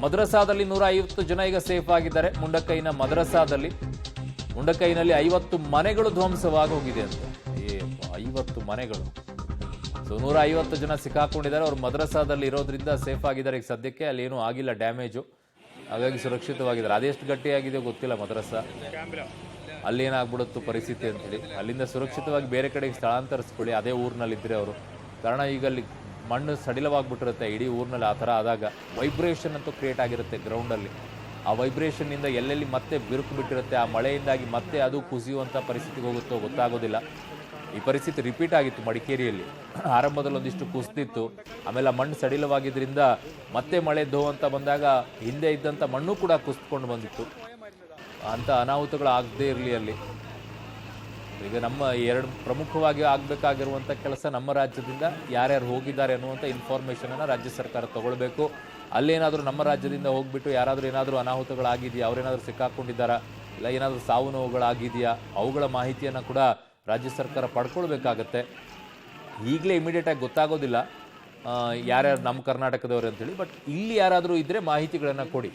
ಮದ್ರಸಾದಲ್ಲಿ 150 ಜನ ಈಗ ಸೇಫ್ ಆಗಿದ್ದಾರೆ. ಮುಂಡಕೈನ ಮದ್ರಸಾದಲ್ಲಿ ಮುಂಡಕೈನಲ್ಲಿ 50 ಮನೆಗಳು ಧ್ವಂಸವಾಗಿ ಹೋಗಿದೆ ಅಂತ. 50 ಮನೆಗಳು. ಸೊ 150 ಜನ ಸಿಕ್ಕಾಕೊಂಡಿದ್ದಾರೆ. ಅವರು ಮದ್ರಸಾದಲ್ಲಿ ಇರೋದ್ರಿಂದ ಸೇಫ್ ಆಗಿದ್ದಾರೆ ಈಗ ಸದ್ಯಕ್ಕೆ. ಅಲ್ಲಿ ಏನೂ ಆಗಿಲ್ಲ ಡ್ಯಾಮೇಜು, ಹಾಗಾಗಿ ಸುರಕ್ಷಿತವಾಗಿದ್ದಾರೆ. ಅದೆಷ್ಟು ಗಟ್ಟಿಯಾಗಿದೆ ಗೊತ್ತಿಲ್ಲ ಮದ್ರಸಾ, ಅಲ್ಲಿ ಏನಾಗ್ಬಿಡುತ್ತೋ ಪರಿಸ್ಥಿತಿ ಅಂತೇಳಿ. ಅಲ್ಲಿಂದ ಸುರಕ್ಷಿತವಾಗಿ ಬೇರೆ ಕಡೆಗೆ ಸ್ಥಳಾಂತರಿಸ್ಕೊಳ್ಳಿ ಅದೇ ಊರಿನಲ್ಲಿದ್ದರೆ ಅವರು. ಕಾರಣ ಈಗ ಅಲ್ಲಿ ಮಣ್ಣು ಸಡಿಲವಾಗಿಬಿಟ್ಟಿರುತ್ತೆ ಇಡೀ ಊರಿನಲ್ಲಿ. ಆ ಥರ ಆದಾಗ ವೈಬ್ರೇಷನ್ ಅಂತೂ ಕ್ರಿಯೇಟ್ ಆಗಿರುತ್ತೆ ಗ್ರೌಂಡಲ್ಲಿ. ಆ ವೈಬ್ರೇಷನ್ನಿಂದ ಎಲ್ಲೆಲ್ಲಿ ಮತ್ತೆ ಬಿರುಕು ಬಿಟ್ಟಿರುತ್ತೆ, ಆ ಮಳೆಯಿಂದಾಗಿ ಮತ್ತೆ ಅದು ಕುಸಿಯುವಂಥ ಪರಿಸ್ಥಿತಿಗೆ ಹೋಗುತ್ತೋ ಗೊತ್ತಾಗೋದಿಲ್ಲ. ಈ ಪರಿಸ್ಥಿತಿ ರಿಪೀಟ್ ಆಗಿತ್ತು ಮಡಿಕೇರಿಯಲ್ಲಿ. ಆರಂಭದಲ್ಲಿ ಒಂದಿಷ್ಟು ಕುಸಿದಿತ್ತು, ಆಮೇಲೆ ಆ ಮಣ್ಣು ಸಡಿಲವಾಗಿದ್ದರಿಂದ ಮತ್ತೆ ಮಳೆ ಅಂತ ಬಂದಾಗ ಹಿಂದೆ ಇದ್ದಂಥ ಮಣ್ಣು ಕೂಡ ಕುಸಿದುಕೊಂಡು ಬಂದಿತ್ತು. ಅಂಥ ಅನಾಹುತಗಳು ಆಗದೇ ಇರಲಿ ಅಲ್ಲಿ. ಈಗ ನಮ್ಮ ಪ್ರಮುಖವಾಗಿ ಆಗಬೇಕಾಗಿರುವಂಥ ಕೆಲಸ, ನಮ್ಮ ರಾಜ್ಯದಿಂದ ಯಾರ್ಯಾರು ಹೋಗಿದ್ದಾರೆ ಅನ್ನುವಂಥ ಇನ್ಫಾರ್ಮೇಷನನ್ನು ರಾಜ್ಯ ಸರ್ಕಾರ ತಗೊಳ್ಬೇಕು. ಅಲ್ಲೇನಾದರೂ ನಮ್ಮ ರಾಜ್ಯದಿಂದ ಹೋಗ್ಬಿಟ್ಟು ಯಾರಾದರೂ ಏನಾದರೂ ಅನಾಹುತಗಳಾಗಿದೆಯಾ, ಅವರೇನಾದರೂ ಸಿಕ್ಕಾಕೊಂಡಿದ್ದಾರಾ, ಇಲ್ಲ ಏನಾದರೂ ಸಾವು ನೋವುಗಳಾಗಿದೆಯಾ, ಅವುಗಳ ಮಾಹಿತಿಯನ್ನು ಕೂಡ ರಾಜ್ಯ ಸರ್ಕಾರ ಪಡ್ಕೊಳ್ಬೇಕಾಗತ್ತೆ. ಈಗಲೇ ಇಮಿಡಿಯೇಟಾಗಿ ಗೊತ್ತಾಗೋದಿಲ್ಲ ಯಾರ್ಯಾರು ನಮ್ಮ ಕರ್ನಾಟಕದವರು ಅಂತೇಳಿ. ಬಟ್ ಇಲ್ಲಿ ಯಾರಾದರೂ ಇದ್ದರೆ ಮಾಹಿತಿಗಳನ್ನು ಕೊಡಿ.